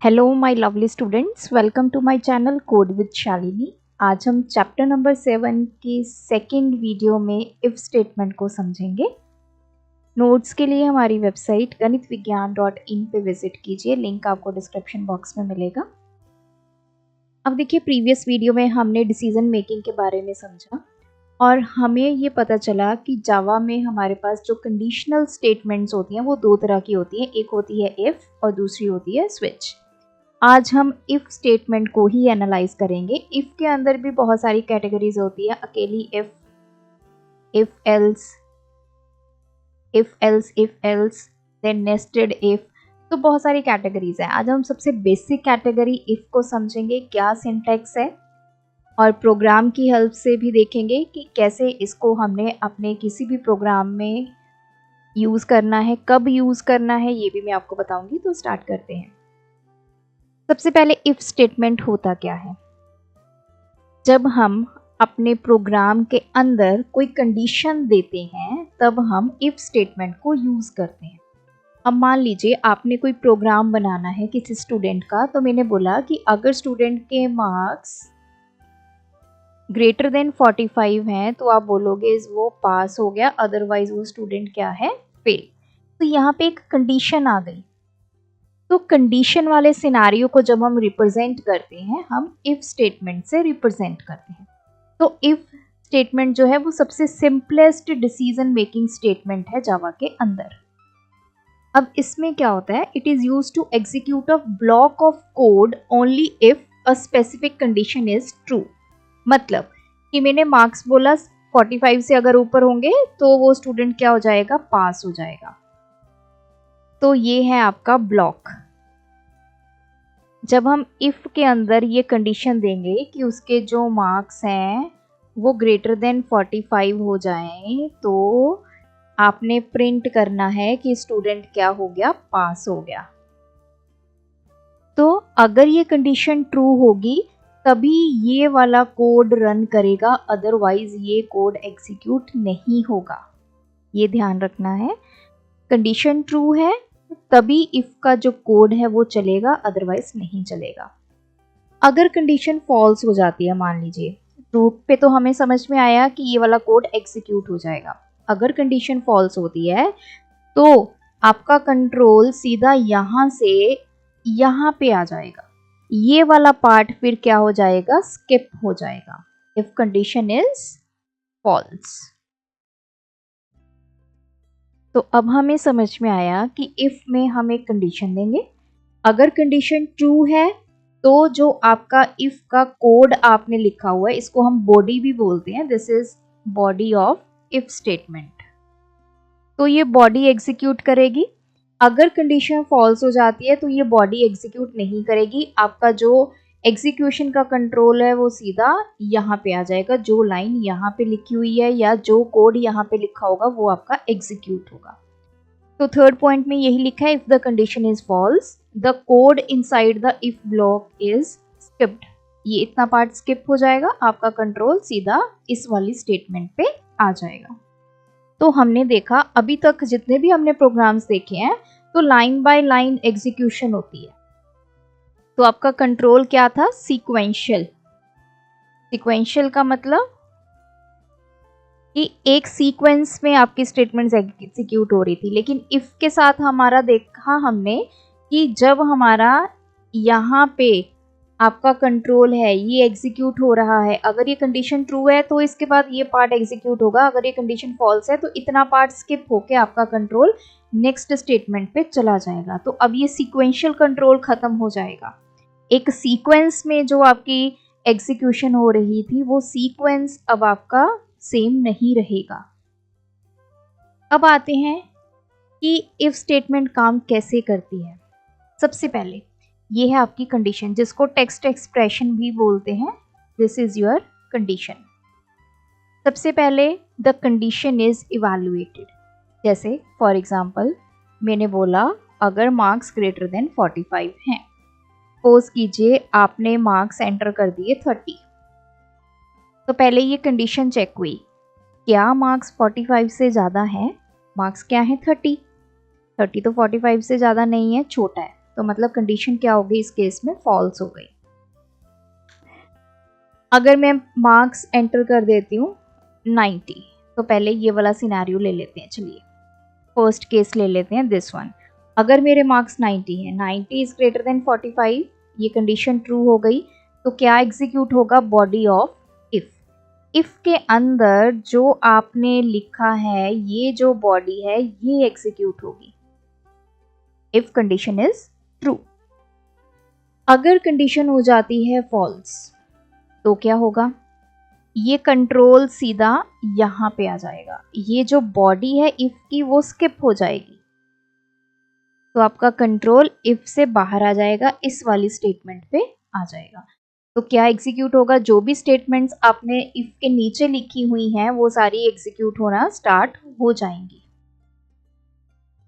Hello my lovely students, welcome to my channel code with Shalini. आज हम chapter number 7 की second video में if statement को समझेंगे। नोट्स के लिए हमारी वेबसाइट ganitviggyan.in पे विजिट कीजिए, लिंक आपको डिस्क्रिप्शन बॉक्स में मिलेगा। अब देखिए, प्रीवियस वीडियो में हमने डिसीजन मेकिंग के बारे में समझा और हमें ये पता चला कि जावा में हमारे पास जो कंडीशनल स्टेटमेंट्स होती हैं वो दो तरह की होती हैं। एक होती है इफ और दूसरी होती है स्विच। आज हम इफ स्टेटमेंट को ही एनालाइज करेंगे। इफ के अंदर भी बहुत सारी कैटेगरीज होती है, अकेली if, if else, then nested if, तो बहुत सारी कैटेगरीज है। आज हम सबसे बेसिक कैटेगरी इफ को समझेंगे, क्या सिंटैक्स है, और प्रोग्राम की हेल्प से भी देखेंगे कि कैसे इसको हमने अपने किसी भी प्रोग्राम में यूज करना है, कब यूज करना है, ये भी मैं आपको बताऊंगी। तो स्टार्ट करते हैं। सबसे पहले इफ स्टेटमेंट होता क्या है? जब हम अपने प्रोग्राम के अंदर कोई कंडीशन देते हैं तब हम इफ स्टेटमेंट को यूज करते हैं। अब मान लीजिए आपने कोई प्रोग्राम बनाना है किसी स्टूडेंट का, तो मैंने बोला कि अगर स्टूडेंट के मार्क्स ग्रेटर देन 45 हैं तो आप बोलोगे वो पास हो गया, अदरवाइज वो स्टूडेंट क्या है, फेल। तो यहाँ पे एक कंडीशन आ गई। तो कंडीशन वाले सिनारियो को जब हम रिप्रेजेंट करते हैं, हम इफ स्टेटमेंट से रिप्रेजेंट करते हैं। तो इफ स्टेटमेंट जो है वो सबसे सिंपलेस्ट डिसीजन मेकिंग स्टेटमेंट है जावा के अंदर। अब इसमें क्या होता है, it is used to execute a block of code only if a specific condition is true. मतलब कि मैंने मार्क्स बोला 45 से अगर ऊपर होंगे तो वो स्टूडेंट क्या हो जाएगा, पास हो जाएगा। तो ये है आपका ब्लॉक। जब हम इफ के अंदर ये कंडीशन देंगे कि उसके जो मार्क्स हैं वो ग्रेटर देन 45 हो जाएं, तो आपने प्रिंट करना है कि स्टूडेंट क्या हो गया, पास हो गया। तो अगर ये कंडीशन ट्रू होगी तभी ये वाला कोड रन करेगा, अदरवाइज ये कोड एग्जीक्यूट नहीं होगा। ये ध्यान रखना है, कंडीशन ट्रू है तभी इफ का जो कोड है वो चलेगा, अदरवाइज नहीं चलेगा। अगर कंडीशन फॉल्स हो जाती है, मान लीजिए ट्रू पे, तो हमें समझ में आया कि ये वाला कोड एग्जीक्यूट हो जाएगा। अगर कंडीशन फॉल्स होती है तो आपका कंट्रोल सीधा यहां से यहां पे आ जाएगा। ये वाला पार्ट फिर क्या हो जाएगा, स्किप हो जाएगा इफ कंडीशन इज फॉल्स। तो अब हमें समझ में आया कि इफ में हम एक कंडीशन देंगे, अगर कंडीशन ट्रू है तो जो आपका इफ का कोड आपने लिखा हुआ है, इसको हम बॉडी भी बोलते हैं, this is body of if statement. तो ये बॉडी एग्जीक्यूट करेगी। अगर कंडीशन फॉल्स हो जाती है तो ये बॉडी एग्जीक्यूट नहीं करेगी। आपका जो एग्जीक्यूशन का कंट्रोल है वो सीधा यहाँ पे आ जाएगा। जो लाइन यहाँ पे लिखी हुई है या जो कोड यहाँ पे लिखा होगा वो आपका एग्जीक्यूट होगा। तो थर्ड पॉइंट में यही लिखा है, if the condition is false the code inside the if block is skipped. ये इतना पार्ट स्किप हो जाएगा, आपका कंट्रोल सीधा इस वाली स्टेटमेंट पे आ जाएगा। तो हमने देखा अभी तक जितने भी हमने प्रोग्राम्स देखे हैं तो लाइन बाय लाइन एग्जीक्यूशन होती है। तो आपका कंट्रोल क्या था, सीक्वेंशियल। सीक्वेंशियल का मतलब कि एक सीक्वेंस में आपकी स्टेटमेंट्स एग्जीक्यूट हो रही थी। लेकिन इफ के साथ हमारा देखा हमने कि जब हमारा यहाँ पे आपका कंट्रोल है, ये एग्जीक्यूट हो रहा है, अगर ये कंडीशन ट्रू है तो इसके बाद ये पार्ट एग्जीक्यूट होगा, अगर ये कंडीशन फॉल्स है तो इतना पार्ट स्किप होके आपका कंट्रोल नेक्स्ट स्टेटमेंट पे चला जाएगा। तो अब ये सीक्वेंशियल कंट्रोल खत्म हो जाएगा। एक सीक्वेंस में जो आपकी एग्जीक्यूशन हो रही थी वो सीक्वेंस अब आपका सेम नहीं रहेगा। अब आते हैं कि इफ स्टेटमेंट काम कैसे करती है। सबसे पहले ये है आपकी कंडीशन, जिसको टेक्स्ट एक्सप्रेशन भी बोलते हैं। This is your condition. सबसे पहले द कंडीशन इज इवैल्यूएटेड। जैसे फॉर एग्जांपल मैंने बोला अगर मार्क्स ग्रेटर देन 45 हैं, सपोज कीजिए आपने मार्क्स एंटर कर दिए 30। तो पहले ये कंडीशन चेक हुई, क्या मार्क्स 45 से ज़्यादा है, मार्क्स क्या है 30। 30 तो 45 से ज़्यादा नहीं है, छोटा है। तो मतलब कंडीशन क्या हो गई इस केस में, फॉल्स हो गई। अगर मैं मार्क्स एंटर कर देती हूँ 90, तो पहले ये वाला सिनेरियो ले लेते हैं। चलिए फर्स्ट केस ले लेते हैं, दिस वन। अगर मेरे मार्क्स 90 है, 90 इज ग्रेटर देन 45, ये कंडीशन ट्रू हो गई, तो क्या एग्जीक्यूट होगा, बॉडी ऑफ इफ। इफ के अंदर जो आपने लिखा है, ये जो बॉडी है, ये एग्जीक्यूट होगी इफ कंडीशन इज ट्रू। अगर कंडीशन हो जाती है फॉल्स, तो क्या होगा, ये कंट्रोल सीधा यहां पे आ जाएगा, ये जो बॉडी है इफ की वो स्किप हो जाएगी, तो आपका कंट्रोल इफ से बाहर आ जाएगा, इस वाली स्टेटमेंट पे आ जाएगा। तो क्या एग्जीक्यूट होगा, जो भी स्टेटमेंट्स आपने इफ के नीचे लिखी हुई हैं वो सारी एग्जीक्यूट होना स्टार्ट हो जाएंगी।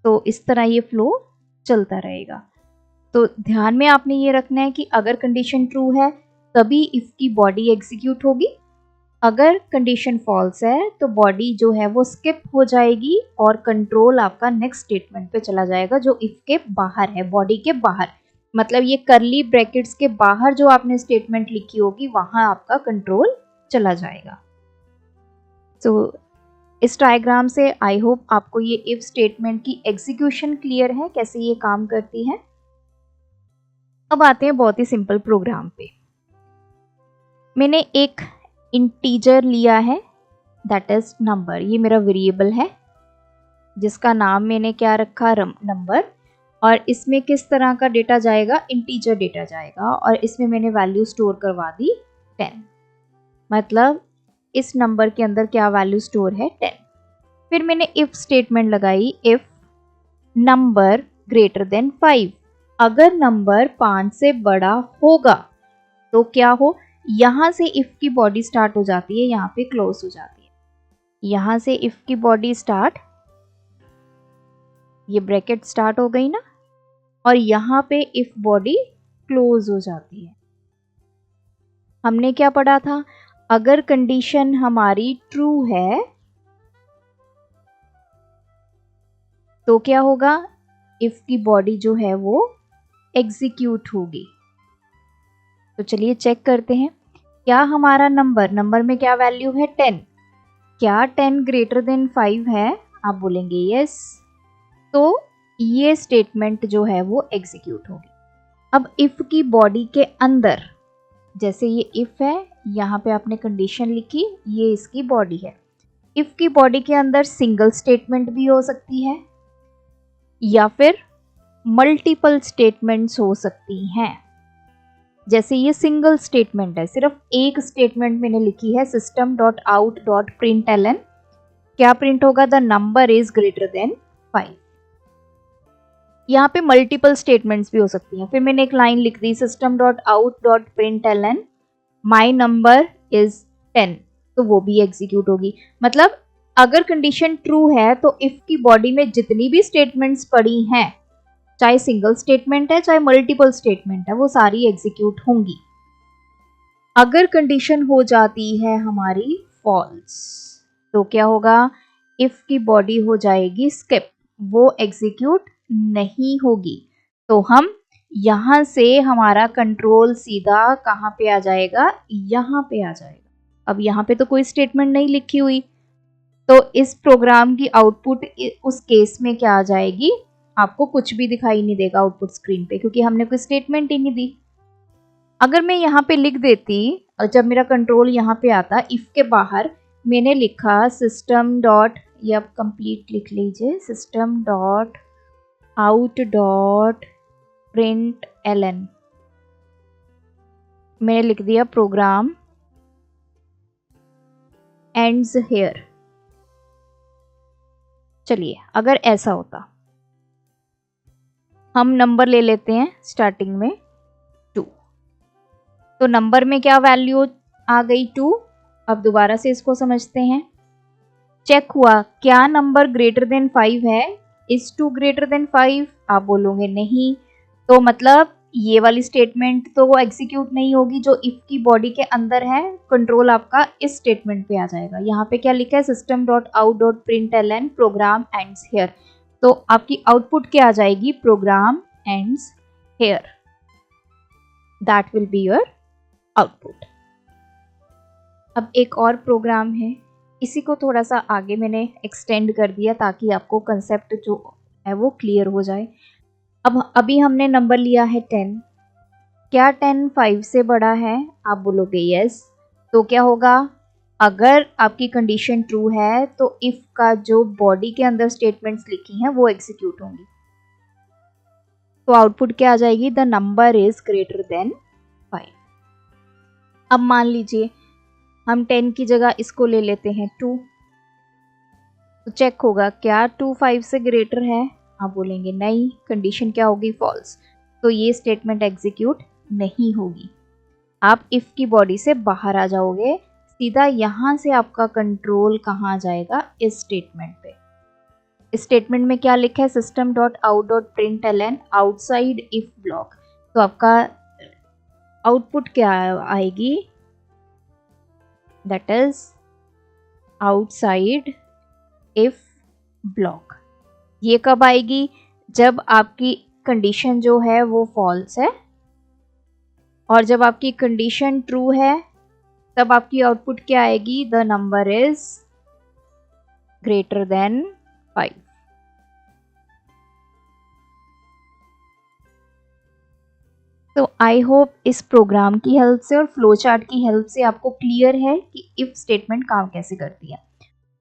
तो इस तरह ये फ्लो चलता रहेगा। तो ध्यान में आपने ये रखना है कि अगर कंडीशन ट्रू है तभी इफ की बॉडी एग्जीक्यूट होगी, अगर कंडीशन फॉल्स है तो बॉडी जो है वो स्किप हो जाएगी और कंट्रोल आपका नेक्स्ट स्टेटमेंट पे चला जाएगा जो इफ के बाहर है, बॉडी के बाहर, मतलब ये करली ब्रैकेट्स के बाहर जो आपने स्टेटमेंट लिखी होगी वहां आपका कंट्रोल चला जाएगा। तो इस डायग्राम से आई होप आपको ये इफ स्टेटमेंट की एग्जीक्यूशन क्लियर है, कैसे ये काम करती है। अब आते हैं बहुत ही सिंपल प्रोग्राम पे। मैंने एक इंटीजर लिया है, दैट इज नंबर, ये मेरा वेरिएबल है जिसका नाम मैंने क्या रखा, नंबर, और इसमें किस तरह का डेटा जाएगा, इंटीजर डेटा जाएगा, और इसमें मैंने वैल्यू स्टोर करवा दी 10, मतलब इस नंबर के अंदर क्या वैल्यू स्टोर है, 10। फिर मैंने इफ स्टेटमेंट लगाई, इफ नंबर ग्रेटर देन 5, अगर नंबर 5 से बड़ा होगा तो क्या हो, यहां से इफ की बॉडी स्टार्ट हो जाती है, यहां पे क्लोज हो जाती है, यहां से इफ की बॉडी स्टार्ट, ये ब्रैकेट स्टार्ट हो गई ना, और यहां पे इफ बॉडी क्लोज हो जाती है। हमने क्या पढ़ा था, अगर कंडीशन हमारी ट्रू है तो क्या होगा, इफ की बॉडी जो है वो एग्जीक्यूट होगी। तो चलिए चेक करते हैं, क्या हमारा नंबर में क्या वैल्यू है, 10, क्या 10 ग्रेटर देन 5 है, आप बोलेंगे यस, तो ये स्टेटमेंट जो है वो एग्जीक्यूट होगी। अब इफ की बॉडी के अंदर, जैसे ये इफ है, यहाँ पे आपने कंडीशन लिखी, ये इसकी बॉडी है, इफ की बॉडी के अंदर सिंगल स्टेटमेंट भी हो सकती है या फिर मल्टीपल स्टेटमेंट्स हो सकती हैं। जैसे ये सिंगल स्टेटमेंट है, सिर्फ एक स्टेटमेंट मैंने लिखी है, system.out.println, क्या प्रिंट होगा, the number is greater than 5। यहाँ पे मल्टीपल स्टेटमेंट्स भी हो सकती हैं। फिर मैंने एक लाइन लिख दी, system.out.println माई नंबर इज 10, तो वो भी एग्जीक्यूट होगी। मतलब अगर कंडीशन ट्रू है तो इफ की बॉडी में जितनी भी स्टेटमेंट्स पड़ी हैं, चाहे सिंगल स्टेटमेंट है चाहे मल्टीपल स्टेटमेंट है, वो सारी एग्जीक्यूट होंगी। अगर कंडीशन हो जाती है हमारी फॉल्स, तो क्या होगा, इफ की बॉडी हो जाएगी स्किप, वो एग्जीक्यूट नहीं होगी। तो हम यहां से हमारा कंट्रोल सीधा कहां पे आ जाएगा, यहां पे आ जाएगा। अब यहां पे तो कोई स्टेटमेंट नहीं लिखी हुई, तो इस प्रोग्राम की आउटपुट उस केस में क्या आ जाएगी, आपको कुछ भी दिखाई नहीं देगा आउटपुट स्क्रीन पे, क्योंकि हमने कोई स्टेटमेंट ही नहीं दी। अगर मैं यहाँ पे लिख देती, और जब मेरा कंट्रोल यहाँ पे आता, इफ के बाहर मैंने लिखा सिस्टम डॉट, ये आप कंप्लीट लिख लीजिए, system dot out dot println, मैंने लिख दिया प्रोग्राम एंड्स हेयर। चलिए अगर ऐसा होता, हम नंबर ले लेते हैं स्टार्टिंग में 2, तो नंबर में क्या वैल्यू आ गई, 2। अब दोबारा से इसको समझते हैं, चेक हुआ क्या नंबर ग्रेटर देन 5 है, इज 2 ग्रेटर देन 5, आप बोलोगे नहीं, तो मतलब ये वाली स्टेटमेंट तो वो एग्जीक्यूट नहीं होगी जो इफ की बॉडी के अंदर है, कंट्रोल आपका इस स्टेटमेंट पे आ जाएगा। यहाँ पे क्या लिखा है, system.out.println प्रोग्राम एंड्स हियर, तो आपकी आउटपुट क्या आ जाएगी, program ends here. That will be your output. अब एक और प्रोग्राम है, इसी को थोड़ा सा आगे मैंने एक्सटेंड कर दिया ताकि आपको कंसेप्ट जो है वो क्लियर हो जाए। अब अभी हमने नंबर लिया है 10। क्या 10 5 से बड़ा है? आप बोलोगे यस। तो क्या होगा, अगर आपकी कंडीशन ट्रू है तो इफ का जो बॉडी के अंदर स्टेटमेंट्स लिखी हैं वो एग्जीक्यूट होंगी। तो आउटपुट क्या आ जाएगी? The number is greater than 5। अब मान लीजिए हम 10 की जगह इसको ले लेते हैं 2, तो चेक होगा क्या 2 5 से ग्रेटर है? आप बोलेंगे नहीं, कंडीशन क्या होगी? फॉल्स। तो ये स्टेटमेंट एग्जीक्यूट नहीं होगी। आप इफ की बॉडी से बाहर आ जाओगे, सीधा यहाँ से आपका कंट्रोल कहाँ जाएगा? इस स्टेटमेंट पे। इस स्टेटमेंट में क्या लिखा है? system.out.println outside if block. तो आपका आउटपुट क्या आएगी? That is outside if block. ये कब आएगी? जब आपकी कंडीशन जो है वो फॉल्स है, और जब आपकी कंडीशन ट्रू है तब आपकी आउटपुट क्या आएगी? The number is greater than 5। तो आई होप इस प्रोग्राम की हेल्प से और फ्लो चार्ट की हेल्प से आपको क्लियर है कि इफ स्टेटमेंट काम कैसे करती है।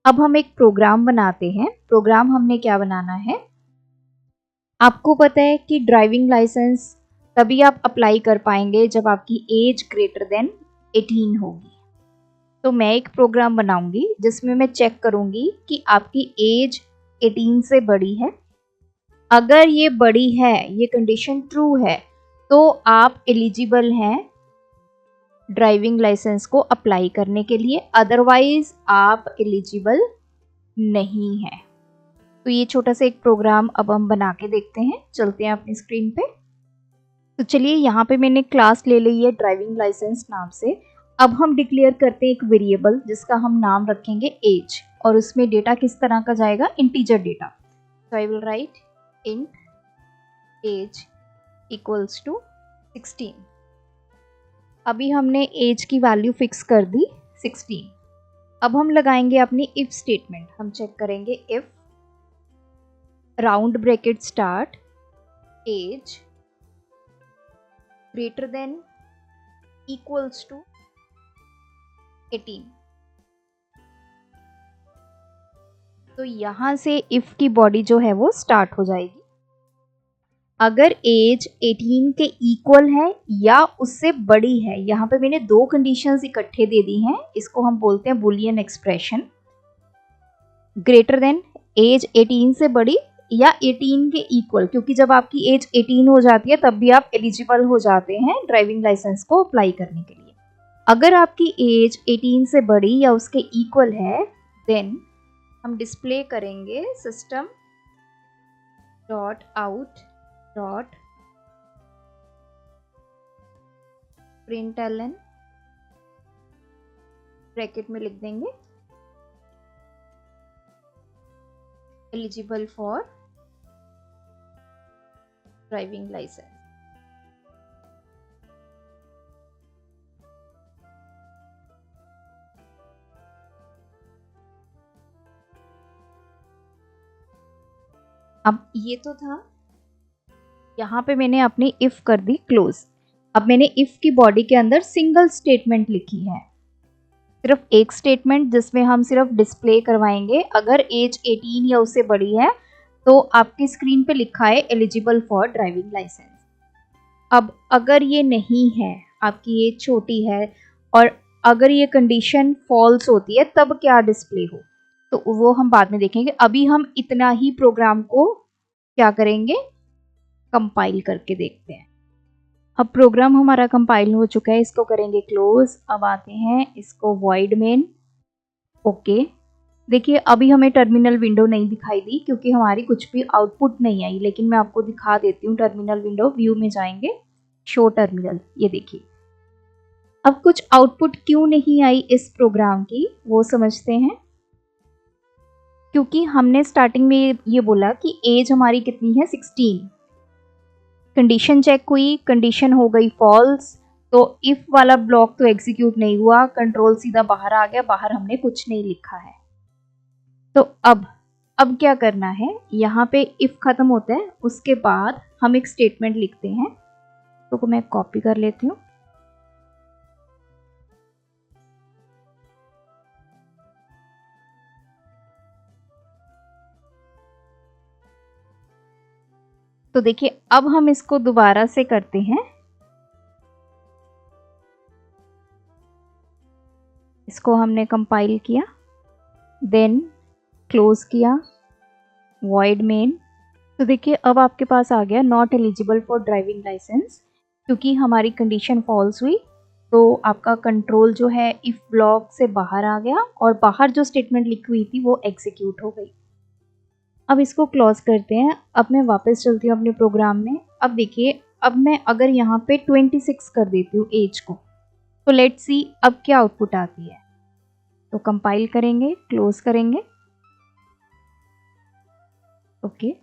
अब हम एक प्रोग्राम बनाते हैं। प्रोग्राम हमने क्या बनाना है? आपको पता है कि ड्राइविंग लाइसेंस तभी आप अप्लाई कर पाएंगे जब आपकी एज ग्रेटर देन 18 होगी। तो मैं एक प्रोग्राम बनाऊंगी जिसमें मैं चेक करूंगी कि आपकी एज 18 से बड़ी है। अगर ये बड़ी है, ये कंडीशन ट्रू है, तो आप एलिजिबल हैं ड्राइविंग लाइसेंस को अप्लाई करने के लिए, अदरवाइज आप एलिजिबल नहीं है। तो ये छोटा सा एक प्रोग्राम अब हम बना के देखते हैं। चलते हैं अपनी स्क्रीन पे। तो चलिए, यहाँ पे मैंने क्लास ले ली है ड्राइविंग लाइसेंस नाम से। अब हम डिक्लेयर करते हैं एक वेरिएबल जिसका हम नाम रखेंगे एज, और उसमें डेटा किस तरह का जाएगा? Integer data. तो I will write int age equals to 16। अभी हमने एज की वैल्यू फिक्स कर दी 16। अब हम लगाएंगे अपनी इफ स्टेटमेंट। हम चेक करेंगे if round bracket start age greater than equals to 18। तो यहां से इफ की बॉडी जो है वो स्टार्ट हो जाएगी। अगर एज 18 के इक्वल है या उससे बड़ी है, यहाँ पे मैंने दो कंडीशंस इकट्ठे दे दी हैं, इसको हम बोलते हैं boolean expression. Greater than age 18 से बड़ी या 18 के इक्वल, क्योंकि जब आपकी एज 18 हो जाती है तब भी आप एलिजिबल हो जाते हैं ड्राइविंग लाइसेंस को अप्लाई करने के लिए। अगर आपकी एज 18 से बड़ी या उसके इक्वल है, देन हम डिस्प्ले करेंगे system dot out dot println, bracket में लिख देंगे एलिजिबल फॉर ड्राइविंग लाइसेंस। अब ये तो था, यहाँ पे मैंने अपनी इफ कर दी क्लोज। अब मैंने इफ की बॉडी के अंदर सिंगल स्टेटमेंट लिखी है, सिर्फ एक स्टेटमेंट जिसमें हम सिर्फ डिस्प्ले करवाएंगे अगर एज 18 या उससे बड़ी है तो आपकी स्क्रीन पे लिखा है एलिजिबल फॉर ड्राइविंग लाइसेंस। अब अगर ये नहीं है, आपकी एज छोटी है और अगर ये कंडीशन फॉल्स होती है तब क्या डिस्प्ले हो, तो वो हम बाद में देखेंगे। अभी हम इतना ही प्रोग्राम को क्या करेंगे, कंपाइल करके देखते हैं। अब प्रोग्राम हमारा कंपाइल हो चुका है, इसको करेंगे क्लोज। अब आते हैं इसको वॉइड मेन। ओके, देखिए अभी हमें टर्मिनल विंडो नहीं दिखाई दी क्योंकि हमारी कुछ भी आउटपुट नहीं आई, लेकिन मैं आपको दिखा देती हूँ टर्मिनल विंडो। व्यू में जाएंगे, शो टर्मिनल, ये देखिए। अब कुछ आउटपुट क्यों नहीं आई इस प्रोग्राम की वो समझते हैं। क्योंकि हमने स्टार्टिंग में ये बोला कि एज हमारी कितनी है, 16। कंडीशन चेक हुई, कंडीशन हो गई फॉल्स, तो इफ वाला ब्लॉक तो एग्जीक्यूट नहीं हुआ, कंट्रोल सीधा बाहर आ गया, बाहर हमने कुछ नहीं लिखा है। तो अब क्या करना है, यहाँ पे इफ खत्म होता है, उसके बाद हम एक स्टेटमेंट लिखते हैं। तो मैं कॉपी कर लेती हूँ। तो देखिए अब हम इसको दोबारा से करते हैं। इसको हमने कंपाइल किया, देन क्लोज किया, वॉइड मेन। तो देखिए अब आपके पास आ गया not eligible for driving licence, क्योंकि हमारी कंडीशन फॉल्स हुई तो आपका कंट्रोल जो है इफ ब्लॉक से बाहर आ गया और बाहर जो स्टेटमेंट लिखी हुई थी वो एग्जीक्यूट हो गई। अब इसको क्लोज करते हैं। अब मैं वापस चलती हूँ अपने प्रोग्राम में। अब देखिए अब मैं अगर यहाँ पे 26 कर देती हूँ एज को, तो लेट्स सी अब क्या आउटपुट आती है। तो कंपाइल करेंगे, क्लोज करेंगे, ओके।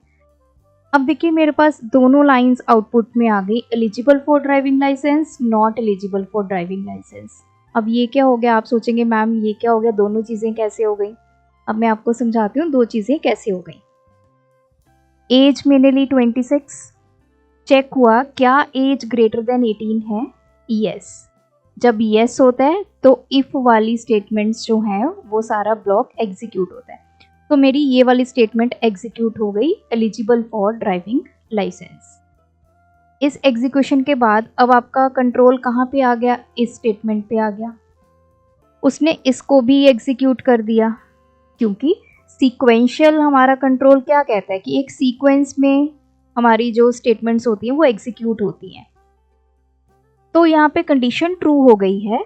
अब देखिए मेरे पास दोनों लाइंस आउटपुट में आ गई, eligible for driving licence, not eligible for driving licence. अब ये क्या हो गया, आप सोचेंगे मैम ये क्या हो गया, दोनों चीज़ें कैसे हो गई। अब मैं आपको समझाती हूँ दो चीज़ें कैसे हो गई। एज मैंने ली 26, चेक हुआ क्या एज ग्रेटर देन 18 है, यस। जब यस होता है तो इफ वाली स्टेटमेंट्स जो हैं वो सारा ब्लॉक एग्जीक्यूट होता है। तो मेरी ये वाली स्टेटमेंट एग्जीक्यूट हो गई, एलिजिबल फॉर ड्राइविंग लाइसेंस। इस एग्जीक्यूशन के बाद अब आपका कंट्रोल कहाँ पे आ गया, इस स्टेटमेंट पे आ गया। उसने इसको भी एग्जीक्यूट कर दिया, क्योंकि सीक्वेंशियल हमारा कंट्रोल क्या कहता है कि एक सीक्वेंस में हमारी जो स्टेटमेंट्स होती हैं वो एग्जीक्यूट होती हैं। तो यहाँ पे कंडीशन ट्रू हो गई है,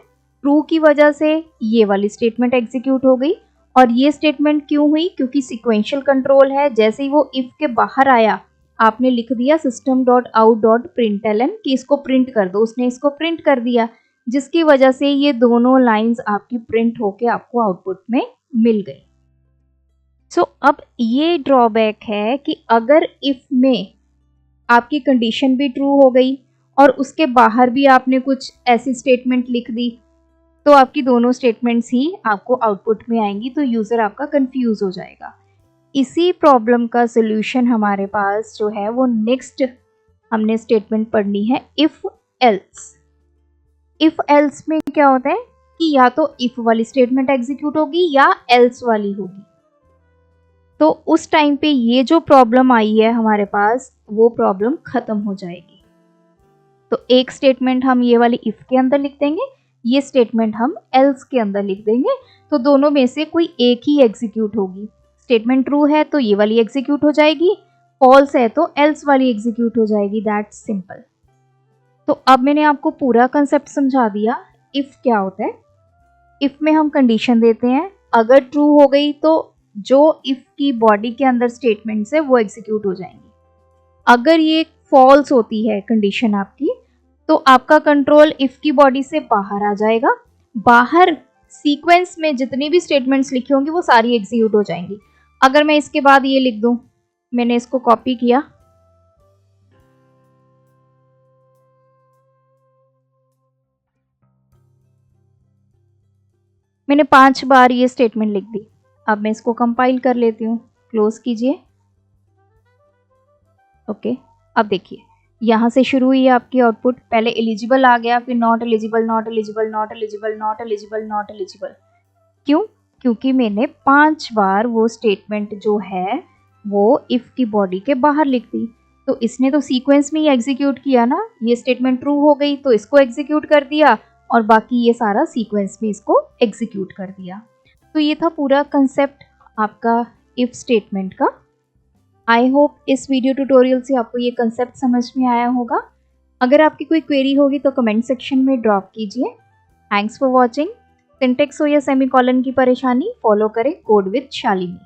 ट्रू की वजह से ये वाली स्टेटमेंट एग्जीक्यूट हो गई। और ये स्टेटमेंट क्यों हुई, क्योंकि सीक्वेंशियल कंट्रोल है। जैसे ही वो इफ के बाहर आया आपने लिख दिया system.out.println कि इसको प्रिंट कर दो, उसने इसको प्रिंट कर दिया, जिसकी वजह से ये दोनों लाइंस आपकी प्रिंट होके आपको आउटपुट में मिल गई। सो अब ये ड्रॉबैक है कि अगर इफ में आपकी कंडीशन भी ट्रू हो गई और उसके बाहर भी आपने कुछ ऐसी स्टेटमेंट लिख दी, तो आपकी दोनों स्टेटमेंट्स ही आपको आउटपुट में आएंगी, तो यूज़र आपका कंफ्यूज हो जाएगा। इसी प्रॉब्लम का सोल्यूशन हमारे पास जो है वो नेक्स्ट हमने स्टेटमेंट पढ़नी है, इफ एल्स। इफ एल्स में क्या होता है कि या तो इफ वाली स्टेटमेंट एग्जीक्यूट होगी या एल्स वाली होगी। तो उस टाइम पे ये जो प्रॉब्लम आई है हमारे पास वो प्रॉब्लम खत्म हो जाएगी। तो एक स्टेटमेंट हम ये वाली इफ के अंदर लिख देंगे, ये स्टेटमेंट हम एल्स के अंदर लिख देंगे, तो दोनों में से कोई एक ही एग्जीक्यूट होगी। स्टेटमेंट ट्रू है तो ये वाली एग्जीक्यूट हो जाएगी, फॉल्स है तो एल्स वाली एग्जीक्यूट हो जाएगी, दैट्स सिंपल। तो अब मैंने आपको पूरा कंसेप्ट समझा दिया। इफ क्या होता है, इफ में हम कंडीशन देते हैं, अगर ट्रू हो गई तो जो इफ की बॉडी के अंदर स्टेटमेंट्स है वो एग्जीक्यूट हो जाएंगी। अगर ये फॉल्स होती है कंडीशन आपकी, तो आपका कंट्रोल इफ की बॉडी से बाहर आ जाएगा, बाहर सीक्वेंस में जितनी भी स्टेटमेंट्स लिखी होंगी वो सारी एग्जीक्यूट हो जाएंगी। अगर मैं इसके बाद ये लिख दूं, मैंने इसको कॉपी किया, मैंने 5 बार ये स्टेटमेंट लिख दी। अब मैं इसको कंपाइल कर लेती हूँ, क्लोज कीजिए, ओके। अब देखिए यहाँ से शुरू हुई है आपकी आउटपुट, पहले एलिजिबल आ गया, फिर not eligible, not eligible, not eligible, not eligible, not eligible. क्यों, क्योंकि मैंने 5 बार वो स्टेटमेंट जो है वो इफ की बॉडी के बाहर लिख दी। तो इसने तो सीक्वेंस में ही एग्जीक्यूट किया ना, ये स्टेटमेंट ट्रू हो गई तो इसको एग्जीक्यूट कर दिया और बाकी ये सारा सीक्वेंस में इसको एग्जीक्यूट कर दिया। तो ये था पूरा कंसेप्ट आपका इफ स्टेटमेंट का। आई होप इस वीडियो ट्यूटोरियल से आपको ये कंसेप्ट समझ में आया होगा। अगर आपकी कोई क्वेरी होगी तो कमेंट सेक्शन में ड्रॉप कीजिए। Thanks for watching. सिंटेक्स हो या सेमीकोलन की परेशानी, फॉलो करें कोड विद शालिनी।